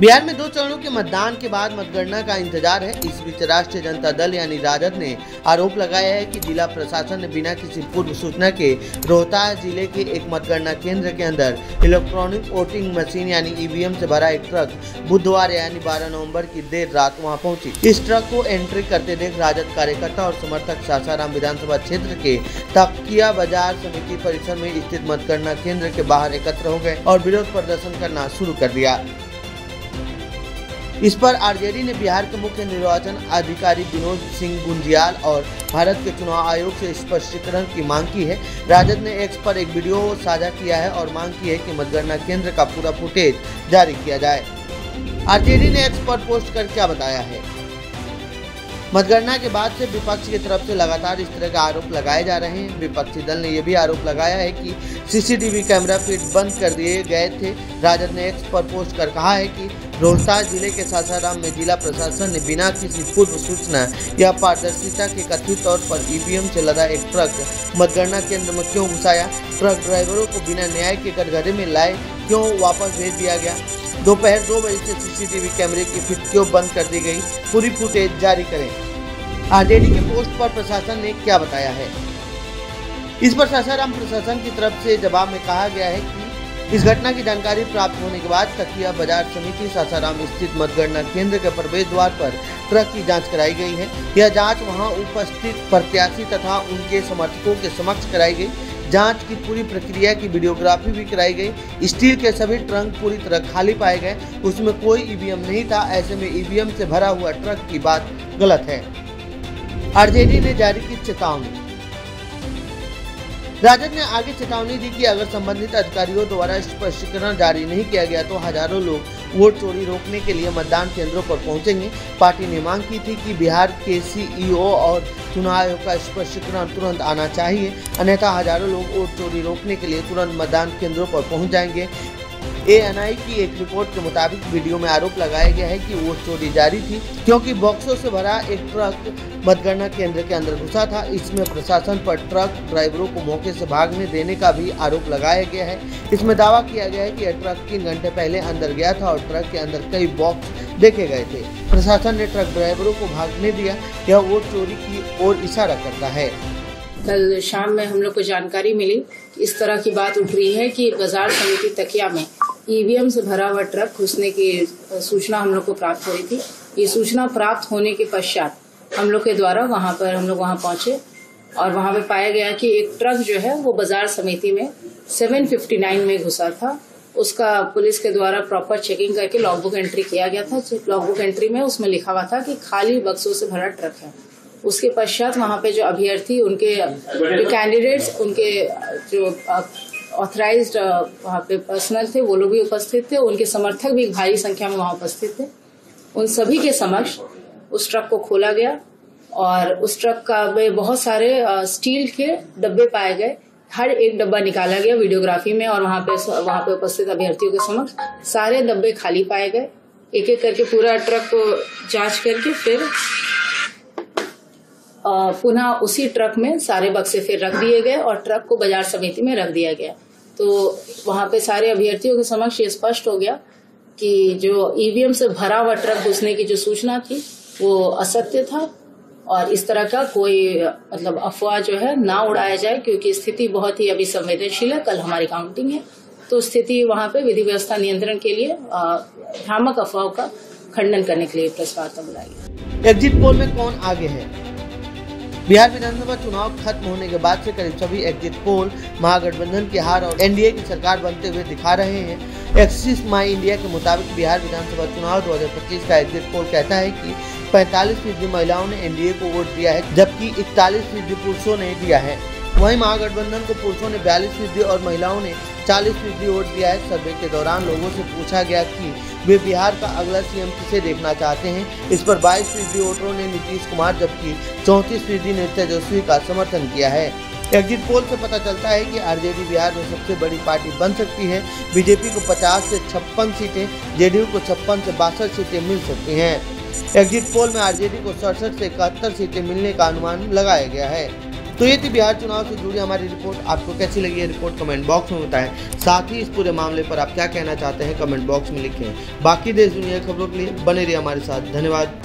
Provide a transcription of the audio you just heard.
बिहार में 2 चरणों के मतदान के बाद मतगणना का इंतजार है। इस बीच राष्ट्रीय जनता दल यानी राजद ने आरोप लगाया है कि जिला प्रशासन ने बिना किसी पूर्व सूचना के रोहतास जिले के एक मतगणना केंद्र के अंदर इलेक्ट्रॉनिक वोटिंग मशीन यानी ईवीएम से भरा एक ट्रक बुधवार यानी 12 नवंबर की देर रात वहां पहुंची। इस ट्रक को एंट्री करते देख राजद कार्यकर्ता और समर्थक सासाराम विधानसभा क्षेत्र के तकिया बाजार समिति परिसर में स्थित मतगणना केंद्र के बाहर एकत्र हो गए और विरोध प्रदर्शन करना शुरू कर दिया। इस पर आरजेडी ने बिहार के मुख्य निर्वाचन अधिकारी विनोद सिंह गुंजियाल और भारत के चुनाव आयोग से स्पष्टीकरण की मांग की है। राजद ने एक्स पर एक वीडियो साझा किया है और मांग की है कि मतगणना केंद्र का पूरा फुटेज जारी किया जाए। आरजेडी ने एक्स पर पोस्ट कर क्या बताया है। मतगणना के बाद से विपक्ष की तरफ से लगातार इस तरह के आरोप लगाए जा रहे हैं। विपक्षी दल ने यह भी आरोप लगाया है कि सीसीटीवी कैमरा फीड बंद कर दिए गए थे। राजद ने एक्स पर पोस्ट कर कहा है कि रोहतास जिले के सासाराम में जिला प्रशासन ने बिना किसी पूर्व सूचना या पारदर्शिता के कथित तौर पर ईवीएम से लदा एक ट्रक मतगणना केंद्र में क्यों घुसाया, ट्रक ड्राइवरों को बिना न्याय के कटघरे में लाए क्यों वापस भेज दिया गया, दोपहर 2 बजे से सीसीटीवी कैमरे की फीड क्यों बंद कर दी गई, पूरी फुटेज जारी करें। आरजेडी के पोस्ट पर प्रशासन ने क्या बताया है। इस पर सासाराम प्रशासन की तरफ से जवाब में कहा गया है कि इस घटना की जानकारी प्राप्त होने के बाद तकिया बाजार समिति सासाराम स्थित मतगणना केंद्र के प्रवेश द्वार पर ट्रक की जांच कराई गई है। यह जांच वहां उपस्थित प्रत्याशी तथा उनके समर्थकों के समक्ष कराई गई। जांच की पूरी प्रक्रिया की वीडियोग्राफी भी कराई गई। स्टील के सभी ट्रंक पूरी तरह खाली पाए गए, उसमें कोई ईवीएम नहीं था। ऐसे में ईवीएम से भरा हुआ ट्रक की बात गलत है। आरजेडी ने जारी की चेतावनी। राजद ने आगे चेतावनी दी कि अगर संबंधित अधिकारियों द्वारा स्पष्टीकरण जारी नहीं किया गया तो हजारों लोग वोट चोरी रोकने के लिए मतदान केंद्रों पर पहुंचेंगे। पार्टी ने मांग की थी कि बिहार के सीईओ और चुनाव आयोग का स्पष्टीकरण तुरंत आना चाहिए, अन्यथा हजारों लोग वोट चोरी रोकने के लिए तुरंत मतदान केंद्रों पर पहुंच जाएंगे। एएनआई की एक रिपोर्ट के मुताबिक वीडियो में आरोप लगाया गया है कि वोट चोरी जारी थी क्योंकि बॉक्सों से भरा एक ट्रक मतगणना केंद्र के अंदर घुसा था। इसमें प्रशासन पर ट्रक ड्राइवरों को मौके से भागने देने का भी आरोप लगाया गया है। इसमें दावा किया गया है कि यह ट्रक 3 घंटे पहले अंदर गया था और ट्रक के अंदर कई बॉक्स देखे गए थे। प्रशासन ने ट्रक ड्राइवरों को भागने दिया। यह वोट चोरी की ओर इशारा करता है। कल शाम में हम लोग को जानकारी मिली, इस तरह की बात उठ रही है कि बाजार समिति तकिया में ईवीएम से भरा हुआ ट्रक घुसने की सूचना हम लोग को प्राप्त हुई थी। ये सूचना प्राप्त होने के पश्चात हम लोग के द्वारा वहां पहुंचे और वहां पे पाया गया कि एक ट्रक जो है वो बाजार समिति में 759 में घुसा था। उसका पुलिस के द्वारा प्रॉपर चेकिंग करके लॉगबुक एंट्री किया गया था। लॉगबुक एंट्री में उसमें लिखा हुआ था कि खाली बक्सों से भरा ट्रक है। उसके पश्चात वहां पे जो अभ्यर्थी, उनके जो कैंडिडेट्स, उनके जो ऑथराइज्ड वहाँ पे पर्सनल थे, वो लोग भी उपस्थित थे। उनके समर्थक भी भारी संख्या में वहाँ उपस्थित थे। उन सभी के समक्ष उस ट्रक को खोला गया और उस ट्रक का में बहुत सारे स्टील के डब्बे पाए गए। हर एक डब्बा निकाला गया वीडियोग्राफी में और वहाँ पे उपस्थित अभ्यर्थियों के समक्ष सारे डब्बे खाली पाए गए। एक एक करके पूरा ट्रक को जांच करके फिर पुनः उसी ट्रक में सारे बक्से फिर रख दिए गए और ट्रक को बाजार समिति में रख दिया गया। तो वहां पे सारे अभ्यर्थियों के समक्ष ये स्पष्ट हो गया कि जो ईवीएम से भरा हुआ ट्रक घुसने की जो सूचना थी वो असत्य था और इस तरह का कोई मतलब अफवाह जो है ना उड़ाया जाए, क्योंकि स्थिति बहुत ही अभी संवेदनशील है। कल हमारी काउंटिंग है तो स्थिति वहां पे विधि व्यवस्था नियंत्रण के लिए भ्रामक अफवाहों का खंडन करने के लिए प्रेस वार्ता बुलाई है। एग्जिट पोल में कौन आगे है। बिहार विधानसभा चुनाव खत्म होने के बाद से करीब सभी एग्जिट पोल महागठबंधन की हार और एनडीए की सरकार बनते हुए दिखा रहे हैं। एक्सिस माई इंडिया के मुताबिक बिहार विधानसभा चुनाव 2025 का एग्जिट पोल कहता है कि 45% महिलाओं ने एनडीए को वोट दिया है, जबकि 41% पुरुषों ने दिया है। वहीं महागठबंधन को पुरुषों ने 42% और महिलाओं ने 40% वोट दिया है। सर्वे के दौरान लोगों से पूछा गया कि वे बिहार का अगला सीएम किसे देखना चाहते हैं। इस पर 22% वोटरों ने नीतीश कुमार, जबकि 34% ने तेजस्वी का समर्थन किया है। एग्जिट पोल से पता चलता है कि आरजेडी बिहार में सबसे बड़ी पार्टी बन सकती है। बीजेपी को 50 से 56 सीटें, जेडीयू को 56 से 62 सीटें मिल सकती हैं। एग्जिट पोल में आरजेडी को 67 से 71 सीटें मिलने का अनुमान लगाया गया है। तो ये थी बिहार चुनाव से जुड़ी हमारी रिपोर्ट। आपको कैसी लगी ये रिपोर्ट कमेंट बॉक्स में बताएं। साथ ही इस पूरे मामले पर आप क्या कहना चाहते हैं कमेंट बॉक्स में लिखें। बाकी देश दुनिया की खबरों के लिए बने रहिए हमारे साथ। धन्यवाद।